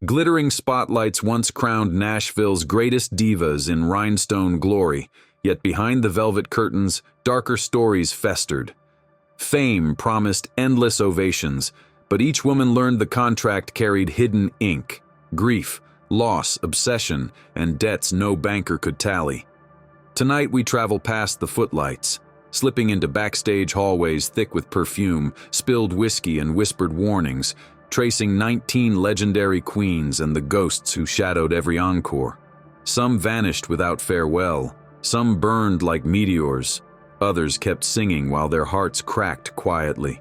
Glittering spotlights once crowned Nashville's greatest divas in rhinestone glory, yet behind the velvet curtains, darker stories festered. Fame promised endless ovations, but each woman learned the contract carried hidden ink, grief, loss, obsession, and debts no banker could tally. Tonight we travel past the footlights, slipping into backstage hallways thick with perfume, spilled whiskey, and whispered warnings, tracing 19 legendary queens and the ghosts who shadowed every encore. Some vanished without farewell, some burned like meteors, others kept singing while their hearts cracked quietly.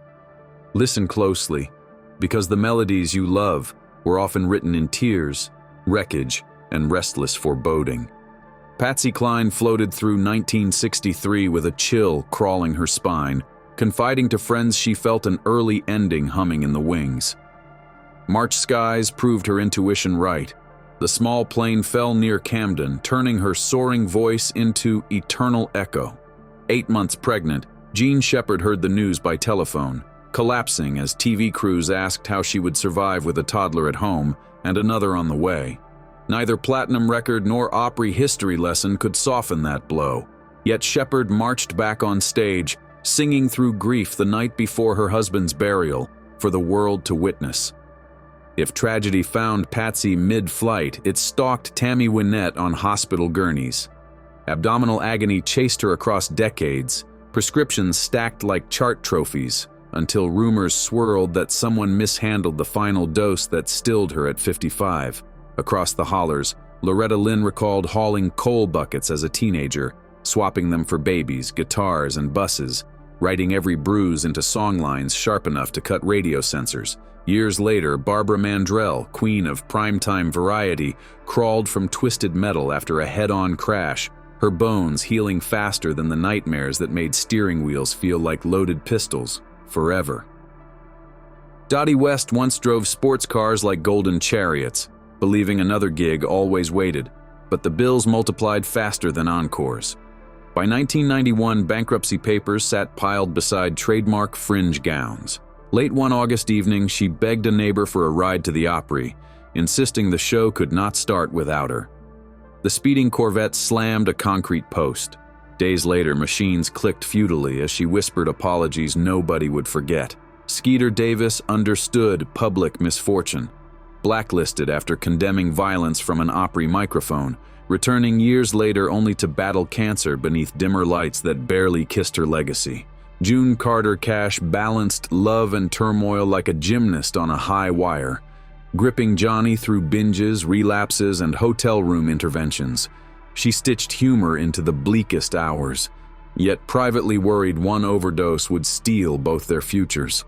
Listen closely, because the melodies you love were often written in tears, wreckage, and restless foreboding. Patsy Cline floated through 1963 with a chill crawling her spine, confiding to friends she felt an early ending humming in the wings. March skies proved her intuition right. The small plane fell near Camden, turning her soaring voice into eternal echo. 8 months pregnant, Jean Shepherd heard the news by telephone, collapsing as TV crews asked how she would survive with a toddler at home and another on the way. Neither platinum record nor Opry history lesson could soften that blow. Yet Shepherd marched back on stage, singing through grief the night before her husband's burial, for the world to witness. If tragedy found Patsy mid-flight, it stalked Tammy Wynette on hospital gurneys. Abdominal agony chased her across decades, prescriptions stacked like chart trophies, until rumors swirled that someone mishandled the final dose that stilled her at 55. Across the hollers, Loretta Lynn recalled hauling coal buckets as a teenager, swapping them for babies, guitars, and buses, writing every bruise into songlines sharp enough to cut radio sensors. Years later, Barbara Mandrell, queen of primetime variety, crawled from twisted metal after a head-on crash, her bones healing faster than the nightmares that made steering wheels feel like loaded pistols, forever. Dottie West once drove sports cars like golden chariots, believing another gig always waited, but the bills multiplied faster than encores. By 1991, bankruptcy papers sat piled beside trademark fringe gowns. Late one August evening, she begged a neighbor for a ride to the Opry, insisting the show could not start without her. The speeding Corvette slammed a concrete post. Days later, machines clicked futilely as she whispered apologies nobody would forget. Skeeter Davis understood public misfortune, blacklisted after condemning violence from an Opry microphone, returning years later only to battle cancer beneath dimmer lights that barely kissed her legacy. June Carter Cash balanced love and turmoil like a gymnast on a high wire, gripping Johnny through binges, relapses, and hotel room interventions. She stitched humor into the bleakest hours, yet privately worried one overdose would steal both their futures.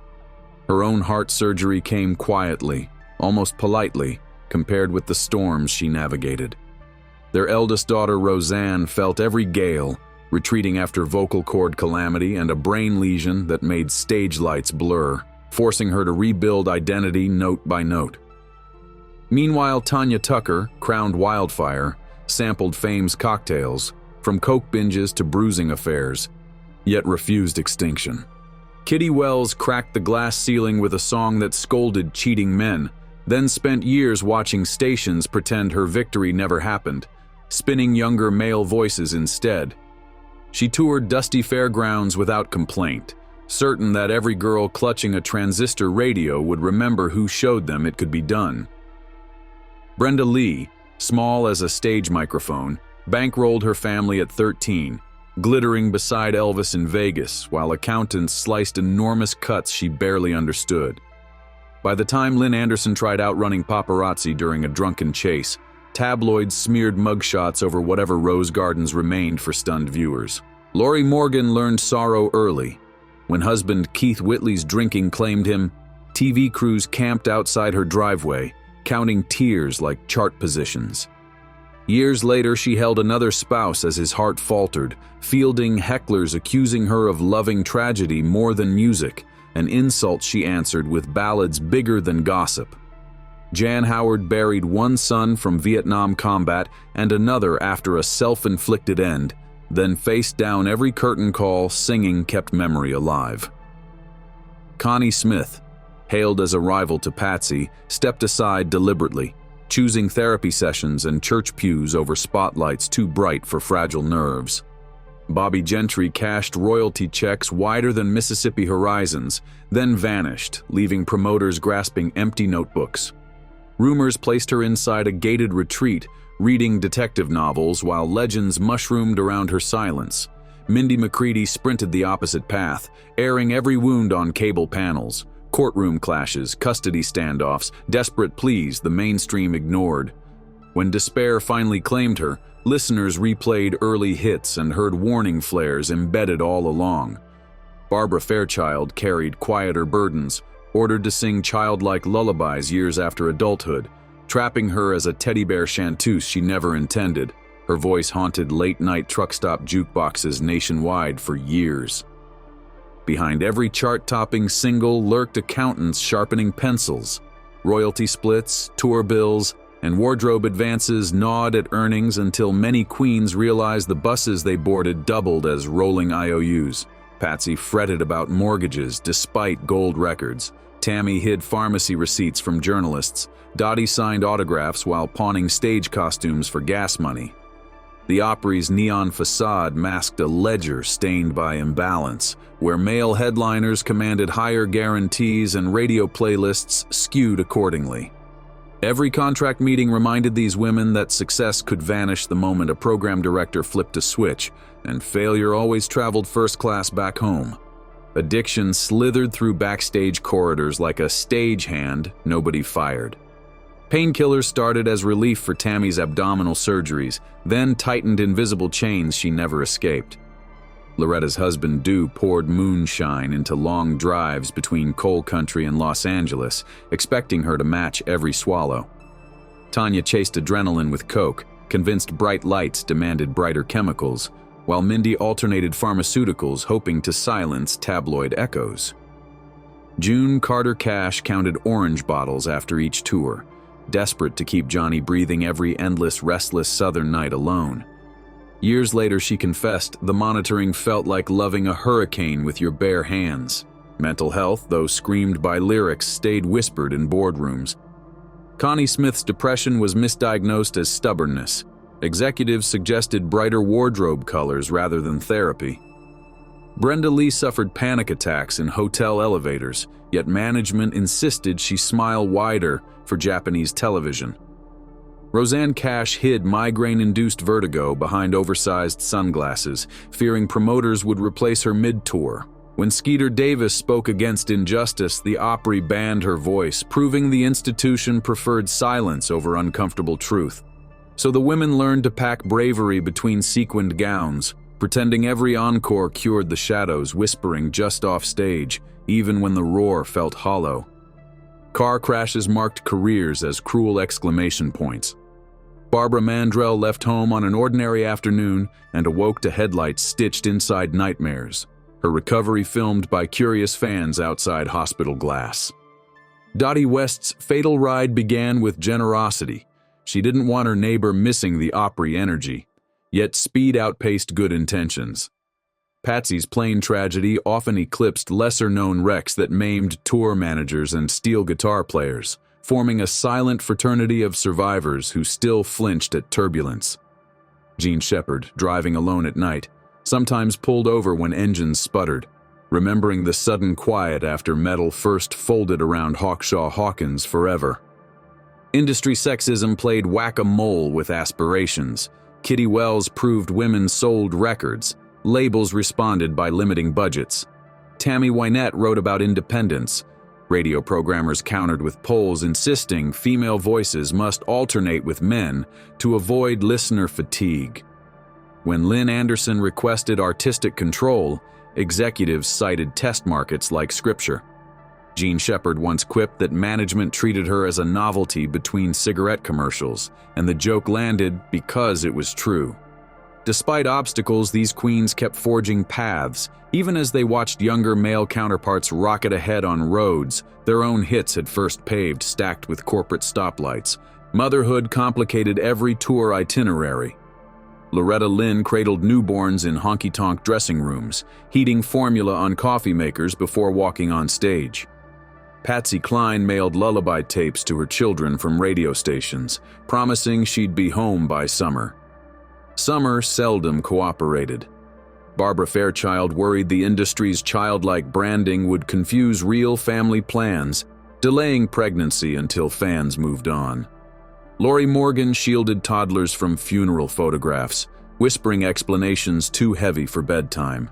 Her own heart surgery came quietly, almost politely, compared with the storms she navigated. Their eldest daughter, Roseanne, felt every gale, retreating after vocal cord calamity and a brain lesion that made stage lights blur, forcing her to rebuild identity note by note. Meanwhile, Tanya Tucker, crowned wildfire, sampled fame's cocktails, from coke binges to bruising affairs, yet refused extinction. Kitty Wells cracked the glass ceiling with a song that scolded cheating men, then spent years watching stations pretend her victory never happened, spinning younger male voices instead. She toured dusty fairgrounds without complaint, certain that every girl clutching a transistor radio would remember who showed them it could be done. Brenda Lee, small as a stage microphone, bankrolled her family at 13, glittering beside Elvis in Vegas while accountants sliced enormous cuts she barely understood. By the time Lynn Anderson tried outrunning paparazzi during a drunken chase, tabloids smeared mugshots over whatever rose gardens remained for stunned viewers. Lori Morgan learned sorrow early. When husband Keith Whitley's drinking claimed him, TV crews camped outside her driveway, counting tears like chart positions. Years later, she held another spouse as his heart faltered, fielding hecklers accusing her of loving tragedy more than music, an insult she answered with ballads bigger than gossip. Jan Howard buried one son from Vietnam combat and another after a self-inflicted end, then faced down every curtain call singing kept memory alive. Connie Smith, hailed as a rival to Patsy, stepped aside deliberately, choosing therapy sessions and church pews over spotlights too bright for fragile nerves. Bobby Gentry cashed royalty checks wider than Mississippi horizons, then vanished, leaving promoters grasping empty notebooks. Rumors placed her inside a gated retreat, reading detective novels while legends mushroomed around her silence. Mindy McCready sprinted the opposite path, airing every wound on cable panels. Courtroom clashes, custody standoffs, desperate pleas the mainstream ignored. When despair finally claimed her, listeners replayed early hits and heard warning flares embedded all along. Barbara Fairchild carried quieter burdens, ordered to sing childlike lullabies years after adulthood, trapping her as a teddy bear chanteuse she never intended. Her voice haunted late-night truck-stop jukeboxes nationwide for years. Behind every chart-topping single lurked accountants sharpening pencils. Royalty splits, tour bills, and wardrobe advances gnawed at earnings until many queens realized the buses they boarded doubled as rolling IOUs. Patsy fretted about mortgages despite gold records. Tammy hid pharmacy receipts from journalists. Dottie signed autographs while pawning stage costumes for gas money. The Opry's neon facade masked a ledger stained by imbalance, where male headliners commanded higher guarantees and radio playlists skewed accordingly. Every contract meeting reminded these women that success could vanish the moment a program director flipped a switch, and failure always traveled first class back home. Addiction slithered through backstage corridors like a stagehand nobody fired. Painkillers started as relief for Tammy's abdominal surgeries, then tightened invisible chains she never escaped. Loretta's husband Dew poured moonshine into long drives between coal country and Los Angeles, expecting her to match every swallow. Tanya chased adrenaline with coke, convinced bright lights demanded brighter chemicals, while Mindy alternated pharmaceuticals hoping to silence tabloid echoes. June Carter Cash counted orange bottles after each tour, desperate to keep Johnny breathing every endless, restless southern night alone. Years later, she confessed the monitoring felt like loving a hurricane with your bare hands. Mental health, though screamed by lyrics, stayed whispered in boardrooms. Connie Smith's depression was misdiagnosed as stubbornness. Executives suggested brighter wardrobe colors rather than therapy. Brenda Lee suffered panic attacks in hotel elevators, yet management insisted she smile wider for Japanese television. Roseanne Cash hid migraine-induced vertigo behind oversized sunglasses, fearing promoters would replace her mid-tour. When Skeeter Davis spoke against injustice, the Opry banned her voice, proving the institution preferred silence over uncomfortable truth. So the women learned to pack bravery between sequined gowns, pretending every encore cured the shadows, whispering just off stage, even when the roar felt hollow. Car crashes marked careers as cruel exclamation points. Barbara Mandrell left home on an ordinary afternoon and awoke to headlights stitched inside nightmares, her recovery filmed by curious fans outside hospital glass. Dottie West's fatal ride began with generosity. She didn't want her neighbor missing the Opry energy, yet speed outpaced good intentions. Patsy's plane tragedy often eclipsed lesser-known wrecks that maimed tour managers and steel guitar players, forming a silent fraternity of survivors who still flinched at turbulence. Gene Shepard, driving alone at night, sometimes pulled over when engines sputtered, remembering the sudden quiet after metal first folded around Hawkshaw Hawkins forever. Industry sexism played whack-a-mole with aspirations. Kitty Wells proved women sold records. Labels responded by limiting budgets. Tammy Wynette wrote about independence. Radio programmers countered with polls insisting female voices must alternate with men to avoid listener fatigue. When Lynn Anderson requested artistic control, executives cited test markets like Scripture. Gene Shepard once quipped that management treated her as a novelty between cigarette commercials, and the joke landed because it was true. Despite obstacles, these queens kept forging paths. Even as they watched younger male counterparts rocket ahead on roads their own hits had first paved, stacked with corporate stoplights. Motherhood complicated every tour itinerary. Loretta Lynn cradled newborns in honky-tonk dressing rooms, heating formula on coffee makers before walking on stage. Patsy Cline mailed lullaby tapes to her children from radio stations, promising she'd be home by summer. Summer seldom cooperated. Barbara Fairchild worried the industry's childlike branding would confuse real family plans, delaying pregnancy until fans moved on. Lori Morgan shielded toddlers from funeral photographs, whispering explanations too heavy for bedtime.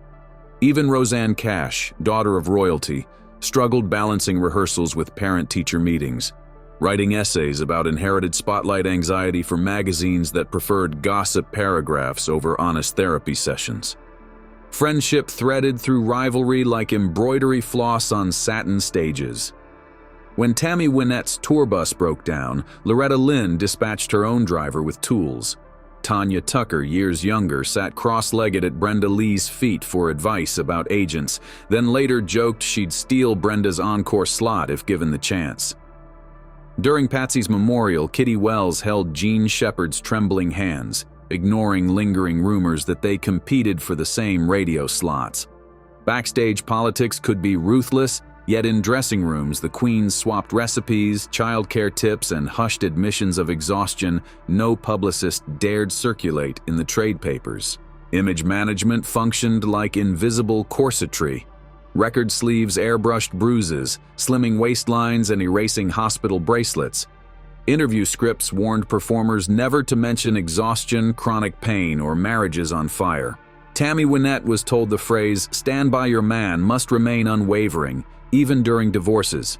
Even Rosanne Cash, daughter of royalty, struggled balancing rehearsals with parent-teacher meetings, writing essays about inherited spotlight anxiety for magazines that preferred gossip paragraphs over honest therapy sessions. Friendship threaded through rivalry like embroidery floss on satin stages. When Tammy Wynette's tour bus broke down, Loretta Lynn dispatched her own driver with tools. Tanya Tucker, years younger, sat cross-legged at Brenda Lee's feet for advice about agents, then later joked she'd steal Brenda's encore slot if given the chance. During Patsy's memorial, Kitty Wells held Gene Shepard's trembling hands, ignoring lingering rumors that they competed for the same radio slots. Backstage politics could be ruthless, yet in dressing rooms the queens swapped recipes, childcare tips, and hushed admissions of exhaustion no publicist dared circulate in the trade papers. Image management functioned like invisible corsetry. Record sleeves airbrushed bruises, slimming waistlines and erasing hospital bracelets. Interview scripts warned performers never to mention exhaustion, chronic pain, or marriages on fire. Tammy Wynette was told the phrase, "Stand by your man," must remain unwavering, even during divorces.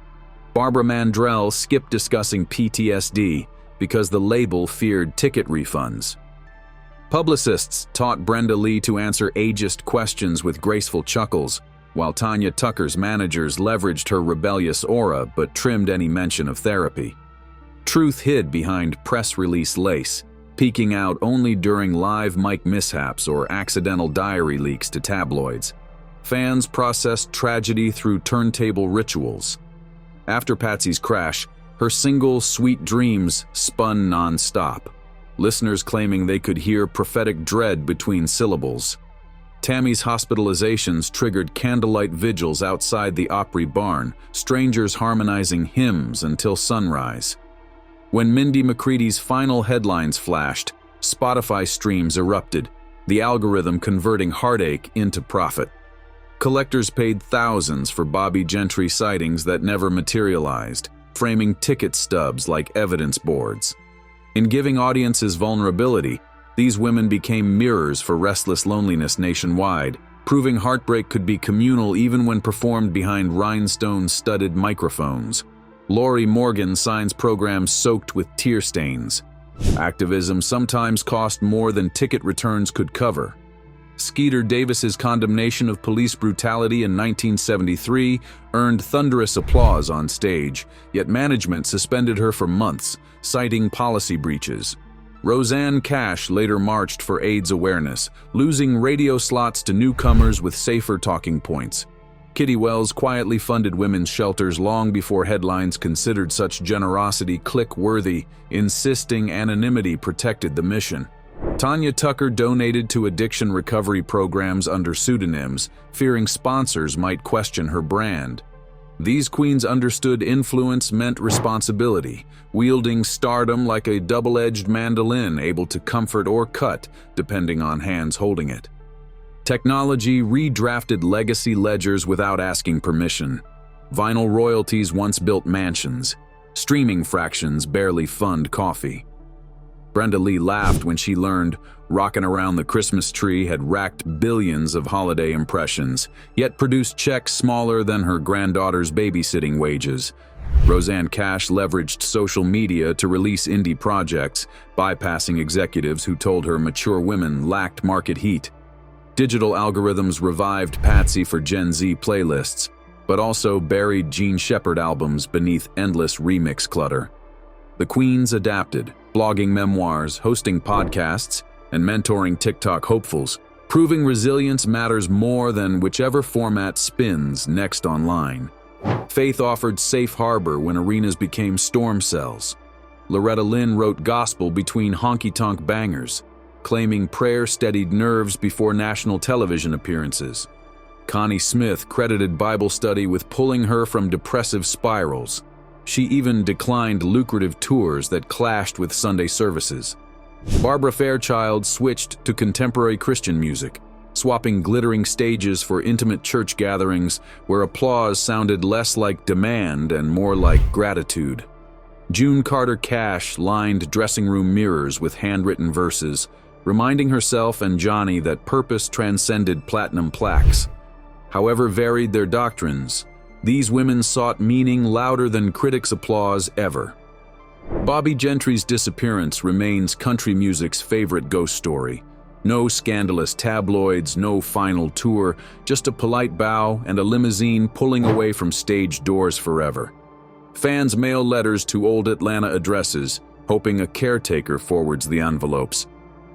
Barbara Mandrell skipped discussing PTSD because the label feared ticket refunds. Publicists taught Brenda Lee to answer ageist questions with graceful chuckles, while Tanya Tucker's managers leveraged her rebellious aura but trimmed any mention of therapy. Truth hid behind press release lace, peeking out only during live mic mishaps or accidental diary leaks to tabloids. Fans processed tragedy through turntable rituals. After Patsy's crash, her single Sweet Dreams spun non-stop, listeners claiming they could hear prophetic dread between syllables. Tammy's hospitalizations triggered candlelight vigils outside the Opry barn, strangers harmonizing hymns until sunrise. When Mindy McCready's final headlines flashed, Spotify streams erupted, the algorithm converting heartache into profit. Collectors paid thousands for Bobby Gentry sightings that never materialized, framing ticket stubs like evidence boards. In giving audiences vulnerability, these women became mirrors for restless loneliness nationwide, proving heartbreak could be communal even when performed behind rhinestone-studded microphones. Lori Morgan signs programs soaked with tear stains. Activism sometimes cost more than ticket returns could cover. Skeeter Davis's condemnation of police brutality in 1973 earned thunderous applause on stage, yet management suspended her for months, citing policy breaches. Rosanne Cash later marched for AIDS awareness, losing radio slots to newcomers with safer talking points. Kitty Wells quietly funded women's shelters long before headlines considered such generosity click-worthy, insisting anonymity protected the mission. Tanya Tucker donated to addiction recovery programs under pseudonyms, fearing sponsors might question her brand. These queens understood influence meant responsibility, wielding stardom like a double-edged mandolin able to comfort or cut, depending on hands holding it. Technology redrafted legacy ledgers without asking permission. Vinyl royalties once built mansions. Streaming fractions barely fund coffee. Brenda Lee laughed when she learned "Rockin' Around the Christmas Tree" had racked billions of holiday impressions, yet produced checks smaller than her granddaughter's babysitting wages. Rosanne Cash leveraged social media to release indie projects, bypassing executives who told her mature women lacked market heat. Digital algorithms revived Patsy for Gen Z playlists, but also buried Gene Shepard albums beneath endless remix clutter. The queens adapted, blogging memoirs, hosting podcasts, and mentoring TikTok hopefuls, proving resilience matters more than whichever format spins next online. Faith offered safe harbor when arenas became storm cells. Loretta Lynn wrote gospel between honky-tonk bangers, claiming prayer steadied nerves before national television appearances. Connie Smith credited Bible study with pulling her from depressive spirals. She even declined lucrative tours that clashed with Sunday services. Barbara Fairchild switched to contemporary Christian music, swapping glittering stages for intimate church gatherings where applause sounded less like demand and more like gratitude. June Carter Cash lined dressing room mirrors with handwritten verses, reminding herself and Johnny that purpose transcended platinum plaques. However varied their doctrines, these women sought meaning louder than critics' applause ever. Bobbie Gentry's disappearance remains country music's favorite ghost story. No scandalous tabloids, no final tour, just a polite bow and a limousine pulling away from stage doors forever. Fans mail letters to old Atlanta addresses, hoping a caretaker forwards the envelopes.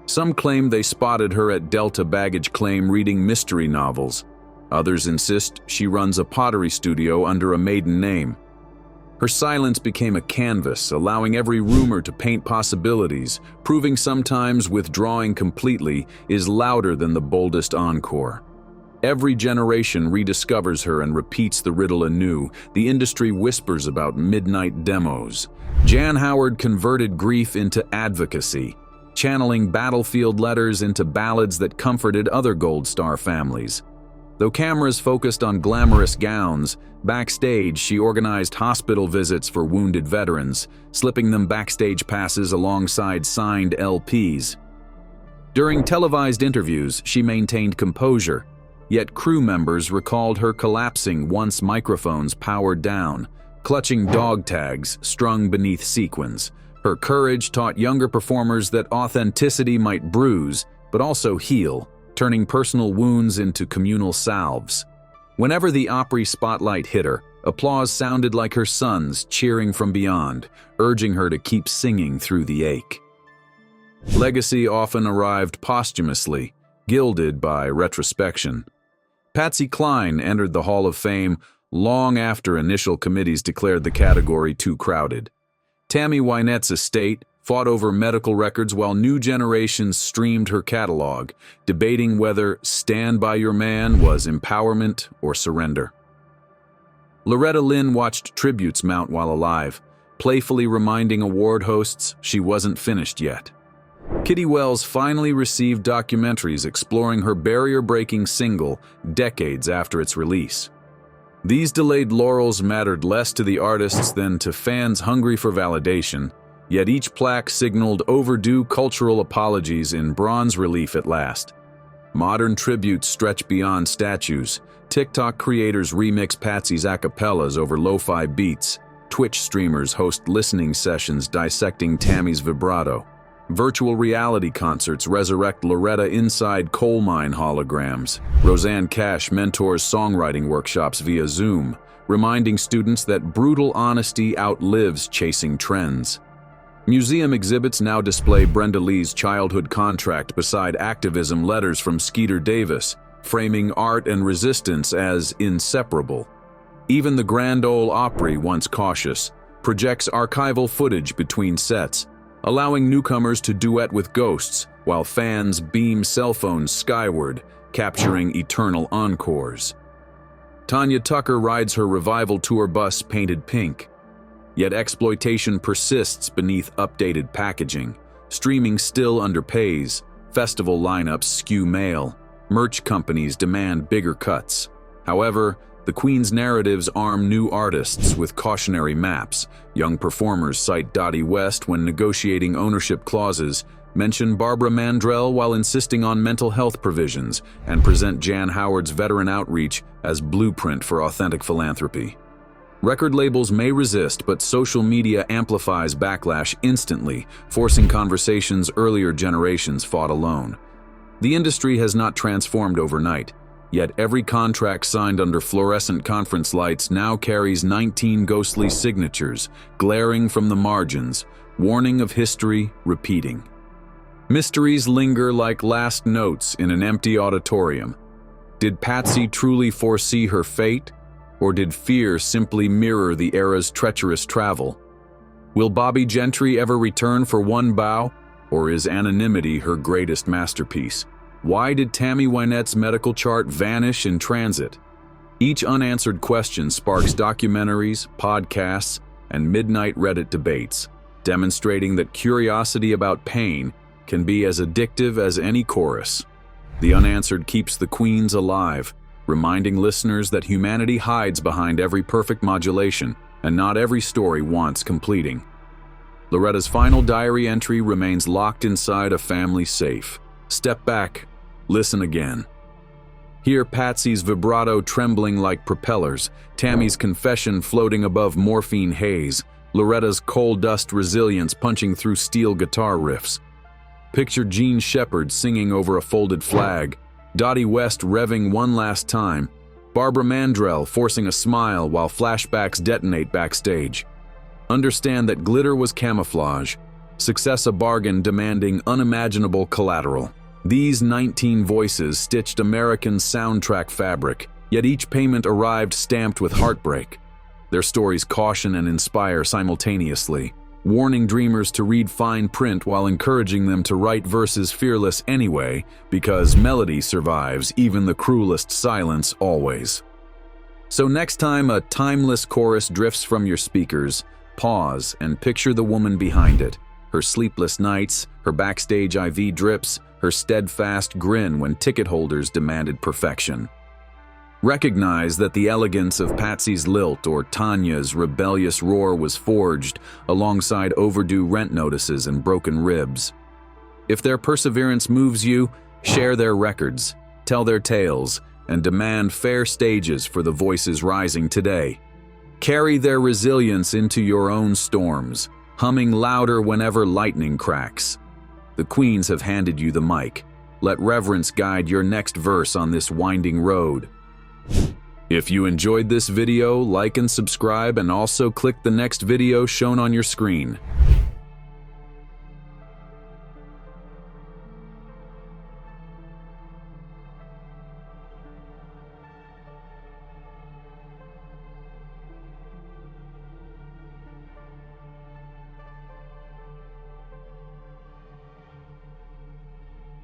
Some claim they spotted her at Delta baggage claim reading mystery novels. Others insist she runs a pottery studio under a maiden name. Her silence became a canvas, allowing every rumor to paint possibilities, proving sometimes withdrawing completely is louder than the boldest encore. Every generation rediscovers her and repeats the riddle anew. The industry whispers about midnight demos. Jan Howard converted grief into advocacy, channeling battlefield letters into ballads that comforted other Gold Star families. Though cameras focused on glamorous gowns, backstage she organized hospital visits for wounded veterans, slipping them backstage passes alongside signed LPs. During televised interviews, she maintained composure, yet crew members recalled her collapsing once microphones powered down, clutching dog tags strung beneath sequins. Her courage taught younger performers that authenticity might bruise, but also heal, turning personal wounds into communal salves. Whenever the Opry spotlight hit her, applause sounded like her sons cheering from beyond, urging her to keep singing through the ache. Legacy often arrived posthumously, gilded by retrospection. Patsy Cline entered the Hall of Fame long after initial committees declared the category too crowded. Tammy Wynette's estate fought over medical records while new generations streamed her catalog, debating whether Stand By Your Man was empowerment or surrender. Loretta Lynn watched tributes mount while alive, playfully reminding award hosts she wasn't finished yet. Kitty Wells finally received documentaries exploring her barrier-breaking single decades after its release. These delayed laurels mattered less to the artists than to fans hungry for validation, yet each plaque signaled overdue cultural apologies in bronze relief at last. Modern tributes stretch beyond statues. TikTok creators remix Patsy's acapellas over lo-fi beats. Twitch streamers host listening sessions dissecting Tammy's vibrato. Virtual reality concerts resurrect Loretta inside coal mine holograms. Roseanne Cash mentors songwriting workshops via Zoom, reminding students that brutal honesty outlives chasing trends. Museum exhibits now display Brenda Lee's childhood contract beside activism letters from Skeeter Davis, framing art and resistance as inseparable. Even the Grand Ole Opry, once cautious, projects archival footage between sets, allowing newcomers to duet with ghosts while fans beam cell phones skyward, capturing eternal encores. Tanya Tucker rides her revival tour bus painted pink. Yet exploitation persists beneath updated packaging. Streaming still underpays, festival lineups skew male, merch companies demand bigger cuts. However, the Queen's narratives arm new artists with cautionary maps. Young performers cite Dottie West when negotiating ownership clauses, mention Barbara Mandrell while insisting on mental health provisions, and present Jan Howard's veteran outreach as blueprint for authentic philanthropy. Record labels may resist, but social media amplifies backlash instantly, forcing conversations earlier generations fought alone. The industry has not transformed overnight, yet every contract signed under fluorescent conference lights now carries 19 ghostly signatures, glaring from the margins, warning of history repeating. Mysteries linger like last notes in an empty auditorium. Did Patsy truly foresee her fate? Or did fear simply mirror the era's treacherous travel? Will Bobbie Gentry ever return for one bow, or is anonymity her greatest masterpiece? Why did Tammy Wynette's medical chart vanish in transit? Each unanswered question sparks documentaries, podcasts, and midnight Reddit debates, demonstrating that curiosity about pain can be as addictive as any chorus. The unanswered keeps the queens alive, reminding listeners that humanity hides behind every perfect modulation, and not every story wants completing. Loretta's final diary entry remains locked inside a family safe. Step back, listen again. Hear Patsy's vibrato trembling like propellers, Tammy's confession floating above morphine haze, Loretta's coal dust resilience punching through steel guitar riffs. Picture Gene Shepard singing over a folded flag, Dottie West revving one last time, Barbara Mandrell forcing a smile while flashbacks detonate backstage. Understand that glitter was camouflage, success a bargain demanding unimaginable collateral. These 19 voices stitched American soundtrack fabric, yet each payment arrived stamped with heartbreak. Their stories caution and inspire simultaneously, warning dreamers to read fine print while encouraging them to write verses fearless anyway, because melody survives even the cruelest silence always. So next time a timeless chorus drifts from your speakers, pause and picture the woman behind it, her sleepless nights, her backstage IV drips, her steadfast grin when ticket holders demanded perfection. Recognize that the elegance of Patsy's lilt or Tanya's rebellious roar was forged alongside overdue rent notices and broken ribs. If their perseverance moves you, share their records, tell their tales, and demand fair stages for the voices rising today. Carry their resilience into your own storms, humming louder whenever lightning cracks. The queens have handed you the mic. Let reverence guide your next verse on this winding road. If you enjoyed this video, like and subscribe, and also click the next video shown on your screen.